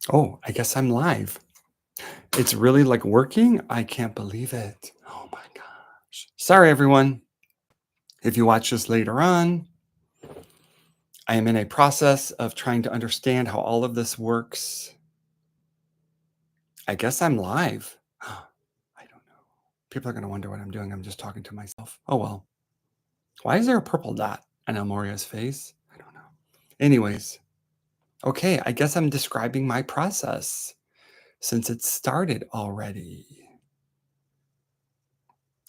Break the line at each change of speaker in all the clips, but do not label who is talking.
Oh, I guess I'm live. It's really like working. I can't believe it. Oh my gosh. Sorry, everyone. If you watch this later on, I am in a process of trying to understand how all of this works. I guess I'm live. I don't know. People are going to wonder what I'm doing. I'm just talking to myself. Oh, well. Why is there a purple dot on Morya's face? I don't know. Anyways, okay. I guess I'm describing my process since it started already.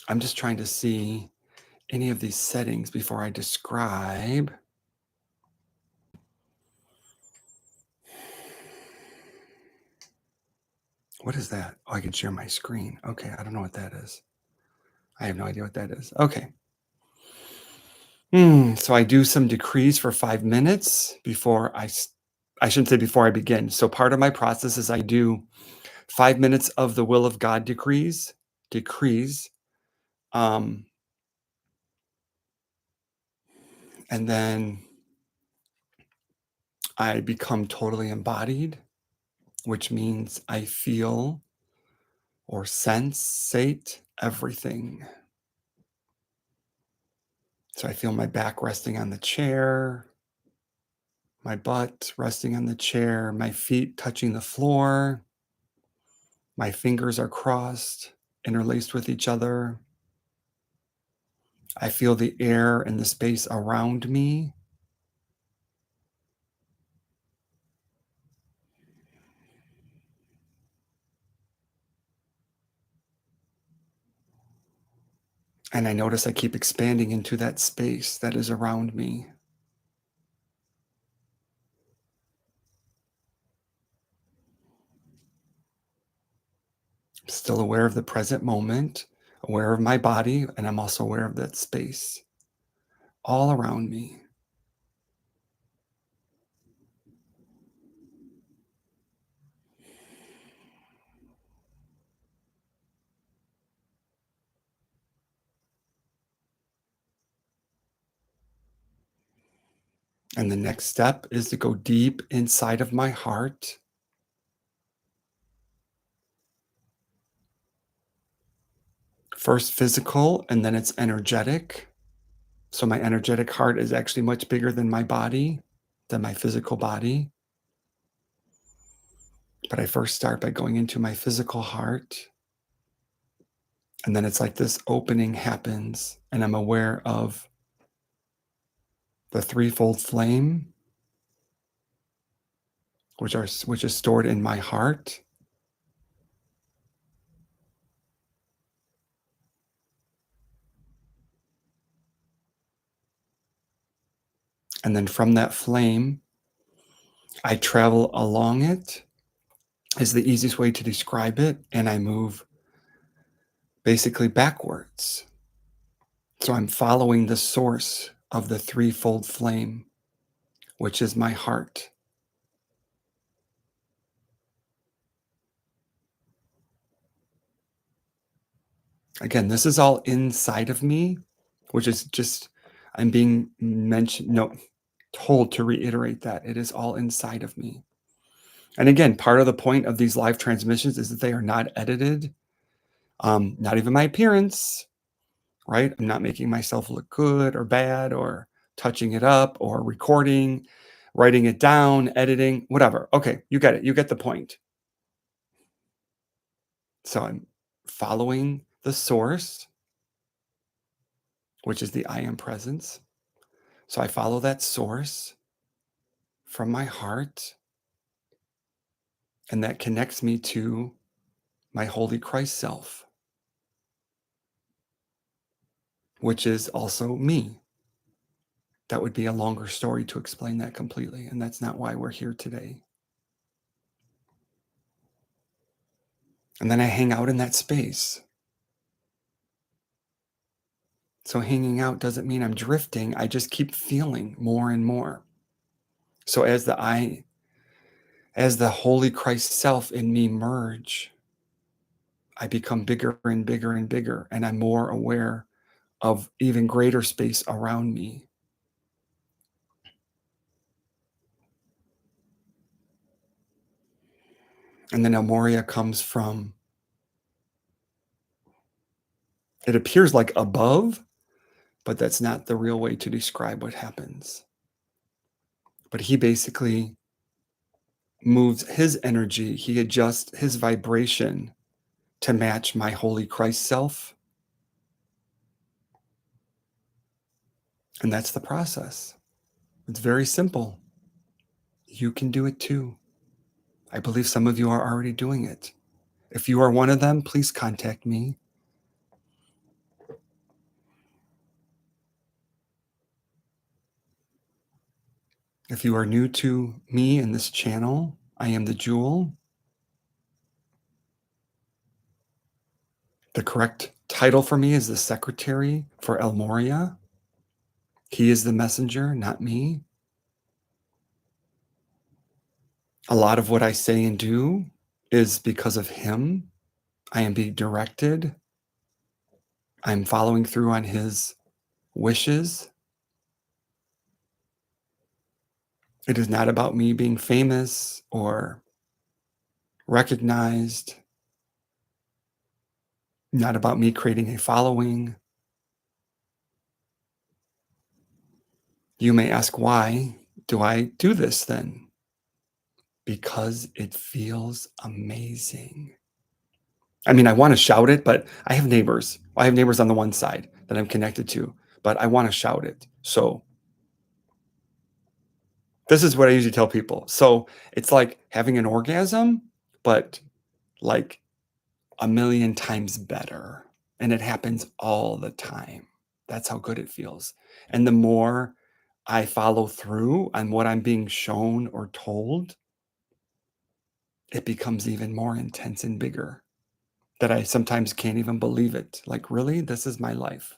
I'm just trying to see any of these settings before I describe. What is that? Oh, I can share my screen. Okay, I don't know what that is. I have no idea what that is. Okay. So I do some decrees for 5 minutes before I shouldn't say before I begin. So part of my process is I do 5 minutes of the will of God decrees. Um, and then I become totally embodied, which means I feel or sensate everything. So I feel my back resting on the chair, my butt resting on the chair, my feet touching the floor, my fingers are crossed, interlaced with each other. I feel the air and the space around me. And I notice I keep expanding into that space that is around me. I'm still aware of the present moment, aware of my body, and I'm also aware of that space all around me. And the next step is to go deep inside of my heart. First physical, and then it's energetic. So my energetic heart is actually much bigger than my body, than my physical body. But I first start by going into my physical heart. And then it's like this opening happens, and I'm aware of the threefold flame, which is stored in my heart. And then from that flame, I travel along it is the easiest way to describe it. And I move basically backwards. So I'm following the source of the threefold flame, which is my heart. Again, this is all inside of me, which is just, I'm being mentioned, no, told to reiterate that it is all inside of me. And again, part of the point of these live transmissions is that they are not edited, not even my appearance, right? I'm not making myself look good or bad or touching it up or recording, writing it down, editing, whatever. Okay, you get it. You get the point. So I'm following the source, which is the I am presence. So I follow that source from my heart, and that connects me to my holy Christ self, which is also me. That would be a longer story to explain that completely, and that's not why we're here today. And then I hang out in that space. So hanging out doesn't mean I'm drifting. I just keep feeling more and more. So as the holy Christ self in me merge, I become bigger and bigger and bigger, and I'm more aware of even greater space around me. And then El Morya comes from, it appears like above, but that's not the real way to describe what happens. But he basically moves his energy, he adjusts his vibration to match my holy Christ self. And that's the process. It's very simple. You can do it too. I believe some of you are already doing it. If you are one of them, please contact me. If you are new to me and this channel, I am the Jewel. The correct title for me is the Secretary for El Morya. He is the messenger, not me. A lot of what I say and do is because of him. I am being directed. I'm following through on his wishes. It is not about me being famous or recognized, not about me creating a following. You may ask, why do I do this then? Because it feels amazing. I mean, I want to shout it, but I have neighbors. I have neighbors on the one side that I'm connected to, but I want to shout it. So this is what I usually tell people. So it's like having an orgasm, but like a million times better. And it happens all the time. That's how good it feels. And the more I follow through on what I'm being shown or told, it becomes even more intense and bigger, that I sometimes can't even believe it. Like, really? This is my life.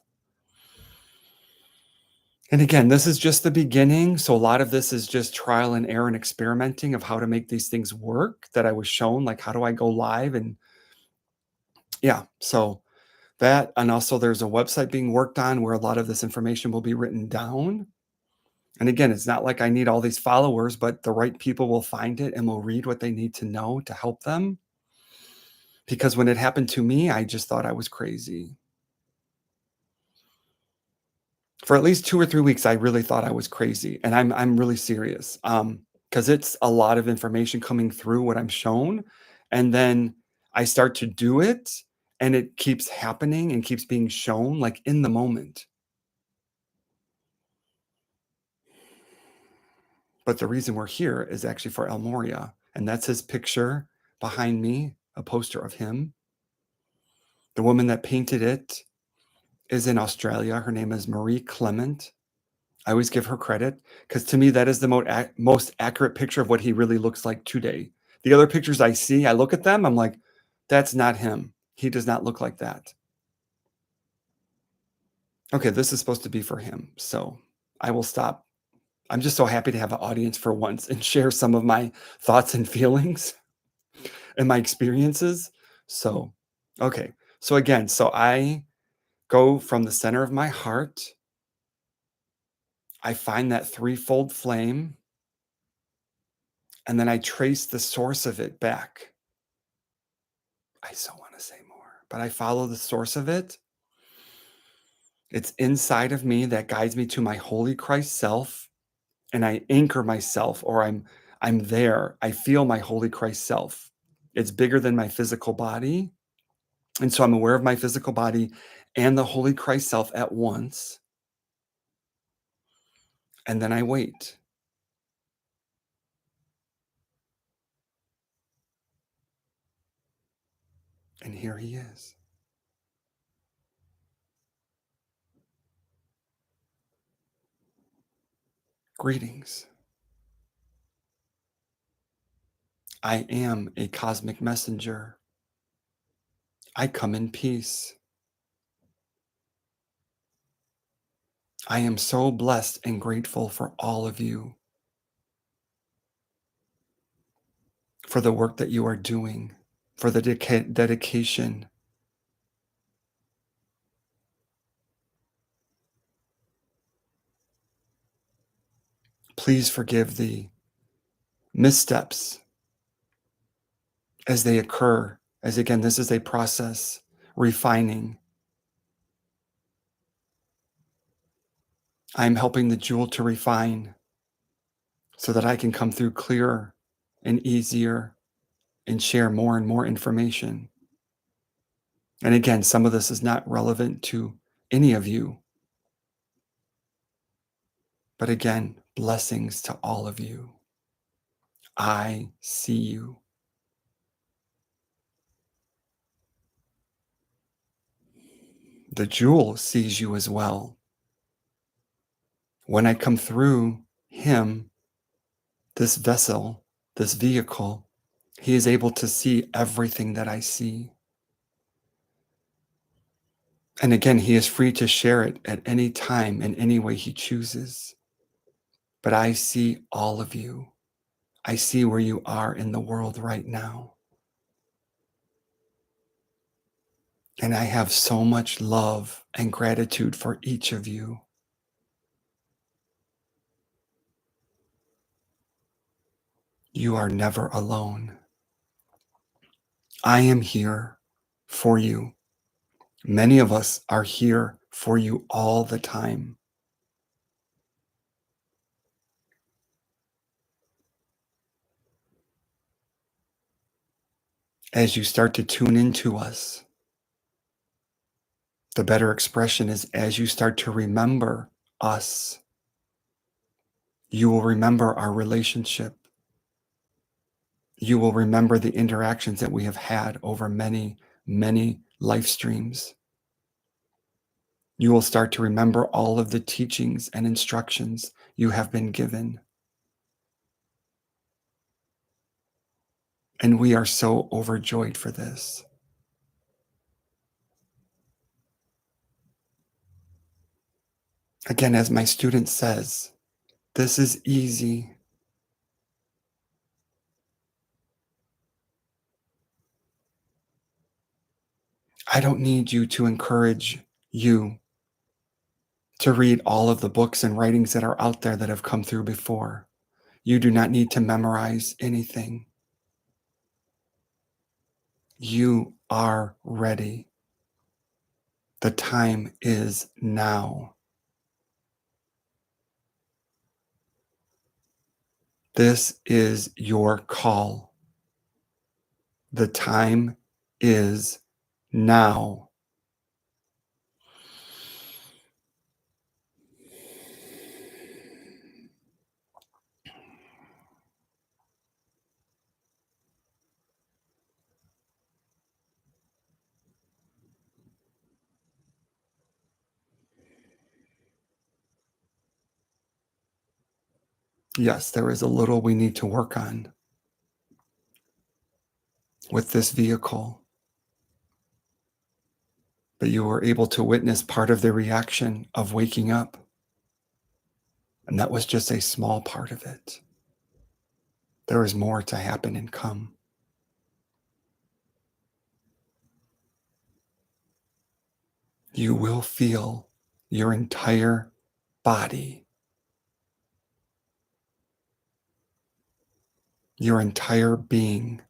And again, this is just the beginning. So a lot of this is just trial and error and experimenting of how to make these things work that I was shown, like how do I go live? And yeah, so that, and also there's a website being worked on where a lot of this information will be written down. And again, it's not like I need all these followers, but the right people will find it and will read what they need to know to help them. Because when it happened to me, I just thought I was crazy. For at least 2 or 3 weeks, I really thought I was crazy, and I'm really serious, because it's a lot of information coming through what I'm shown, and then I start to do it, and it keeps happening and keeps being shown, like, in the moment. But the reason we're here is actually for El Morya, and that's his picture behind me, a poster of him. The woman that painted it is in Australia. Her name is Marie Clement. I always give her credit because to me, that is the most accurate picture of what he really looks like today. The other pictures I see, I look at them, I'm like, that's not him. He does not look like that. Okay, this is supposed to be for him. So I will stop. I'm just so happy to have an audience for once and share some of my thoughts and feelings and my experiences. So, okay. So again, so I go from the center of my heart. I find that threefold flame, and then I trace the source of it back. I so want to say more, but I follow the source of it. It's inside of me that guides me to my holy Christ self, and I anchor myself, or I'm there. I feel my holy Christ self. It's bigger than my physical body. And so I'm aware of my physical body and the holy Christ self at once. And then I wait. And here he is. Greetings. I am a cosmic messenger. I come in peace. I am so blessed and grateful for all of you, for the work that you are doing, for the dedication. Please forgive the missteps as they occur, as again, this is a process, refining. I'm helping the jewel to refine so that I can come through clearer and easier and share more and more information. And again, some of this is not relevant to any of you, but again, blessings to all of you. I see you. The jewel sees you as well. When I come through him, this vessel, this vehicle, he is able to see everything that I see. And again, he is free to share it at any time in any way he chooses. But I see all of you. I see where you are in the world right now. And I have so much love and gratitude for each of you. You are never alone. I am here for you. Many of us are here for you all the time. As you start to tune into us, the better expression is as you start to remember us, you will remember our relationship. You will remember the interactions that we have had over many, many life streams. You will start to remember all of the teachings and instructions you have been given. And we are so overjoyed for this. Again, as my student says, this is easy. I don't need you to encourage you to read all of the books and writings that are out there that have come through before. You do not need to memorize anything. You are ready. The time is now. This is your call. The time is now. Yes, there is a little we need to work on with this vehicle, but you were able to witness part of the reaction of waking up. And that was just a small part of it. There is more to happen and come. You will feel your entire body, your entire being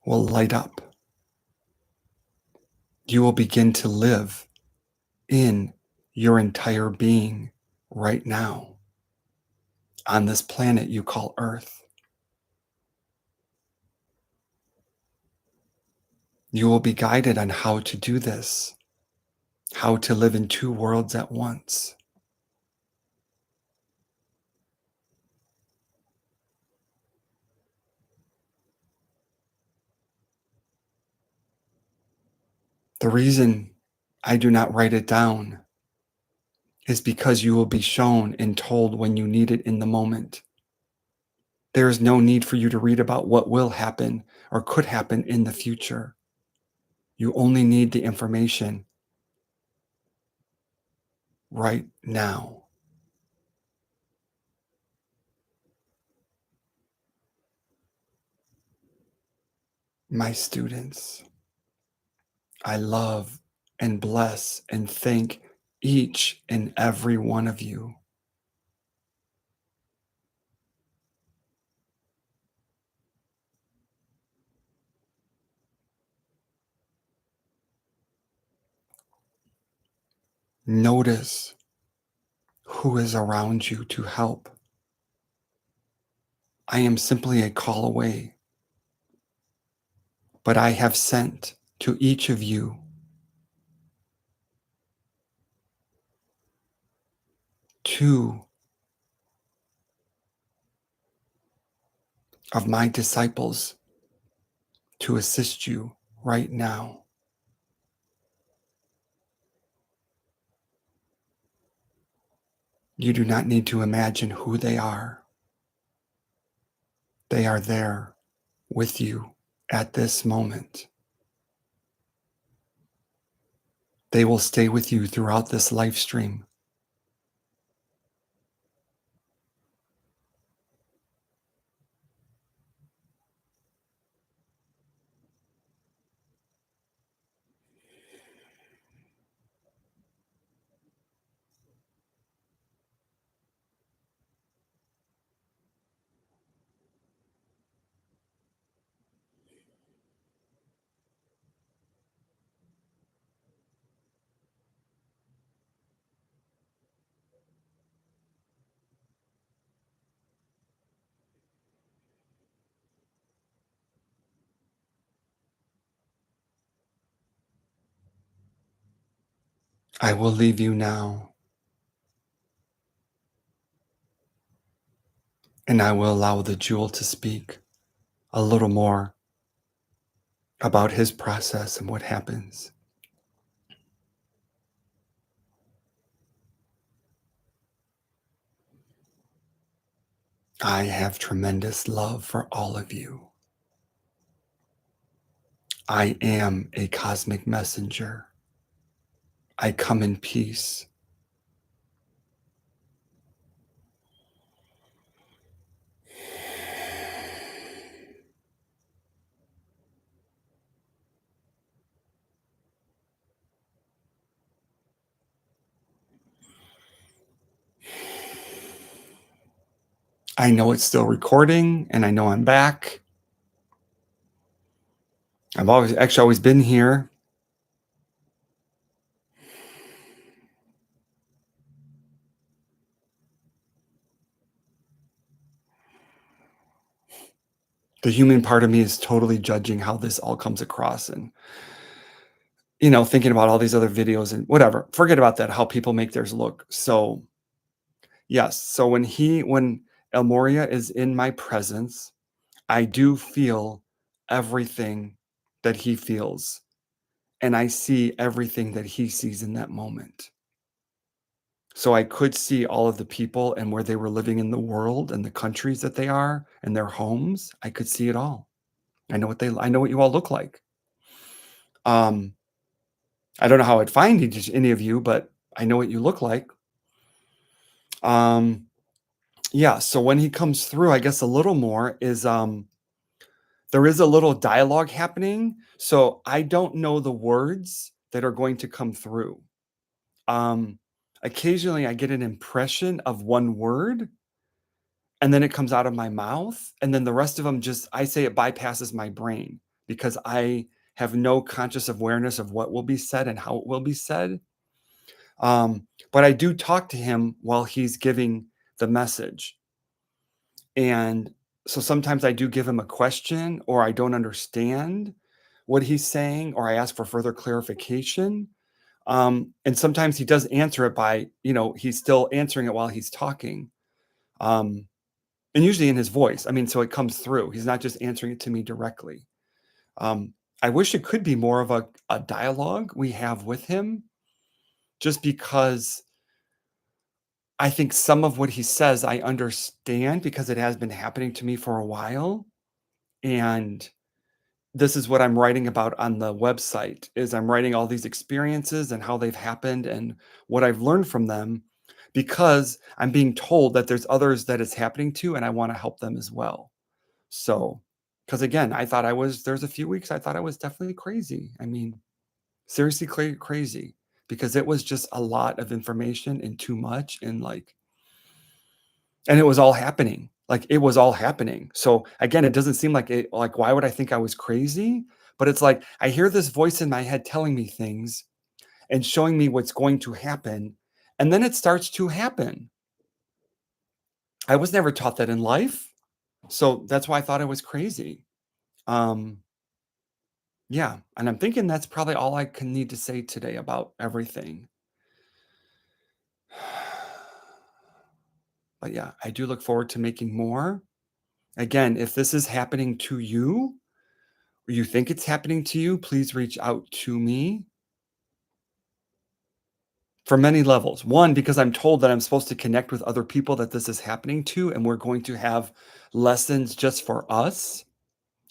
will light up. You will begin to live in your entire being right now on this planet you call Earth. You will be guided on how to do this, how to live in two worlds at once. The reason I do not write it down is because you will be shown and told when you need it in the moment. There is no need for you to read about what will happen or could happen in the future. You only need the information right now. My students, I love and bless and thank each and every one of you. Notice who is around you to help. I am simply a call away, but I have sent to each of you two of my disciples to assist you right now. You do not need to imagine who they are. They are there with you at this moment. They will stay with you throughout this live stream. I will leave you now, and I will allow the jewel to speak a little more about his process and what happens. I have tremendous love for all of you. I am a cosmic messenger. I come in peace. I know it's still recording, and I know I'm back. I've always been here. The human part of me is totally judging how this all comes across, and thinking about all these other videos and whatever. Forget about that, how people make theirs look. So, yes. So when El Moria is in my presence, I do feel everything that he feels, and I see everything that he sees in that moment. So I could see all of the people and where they were living in the world and the countries that they are and their homes. I could see it all. I know what you all look like. Um, I don't know how I'd find any of you, but I know what you look like. Um, yeah. So when he comes through, I guess a little more is there is a little dialogue happening. So I don't know the words that are going to come through. Um, Occasionally I get an impression of one word, and then it comes out of my mouth, and then the rest of them just I say it bypasses my brain because I have no conscious awareness of what will be said and how it will be said. But I do talk to him while he's giving the message. And so sometimes I do give him a question, or I don't understand what he's saying, or I ask for further clarification. And sometimes he does answer it by, he's still answering it while he's talking. Um, and usually in his voice. I mean, so it comes through. He's not just answering it to me directly. Um, I wish it could be more of a dialogue we have with him, just because I think some of what he says I understand because it has been happening to me for a while. And this is what I'm writing about on the website is I'm writing all these experiences and how they've happened and what I've learned from them because I'm being told that there's others that it's happening to and I want to help them as well. So, because again, there's a few weeks I thought I was definitely crazy. I mean, seriously crazy because it was just a lot of information and too much and it was all happening. Like it was all happening. So again, it doesn't seem like why would I think I was crazy? But it's like I hear this voice in my head telling me things. and showing me what's going to happen. And then it starts to happen. I was never taught that in life. So that's why I thought I was crazy. Um, yeah. And I'm thinking that's probably all I can need to say today about everything. But yeah, I do look forward to making more. Again, if this is happening to you, or you think it's happening to you, please reach out to me for many levels. One, because I'm told that I'm supposed to connect with other people that this is happening to, and we're going to have lessons just for us.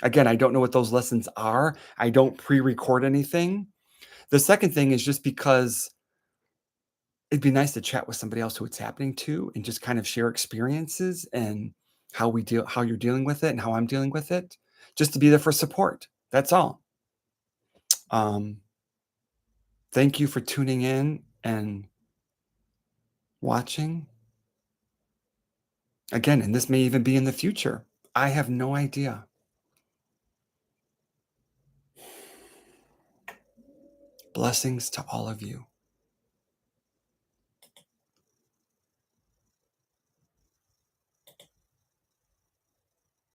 Again, I don't know what those lessons are. I don't pre-record anything. The second thing is just because it'd be nice to chat with somebody else who it's happening to and just kind of share experiences and how you're dealing with it and how I'm dealing with it, just to be there for support. That's all. Um, thank you for tuning in and watching. Again, and this may even be in the future. I have no idea. Blessings to all of you.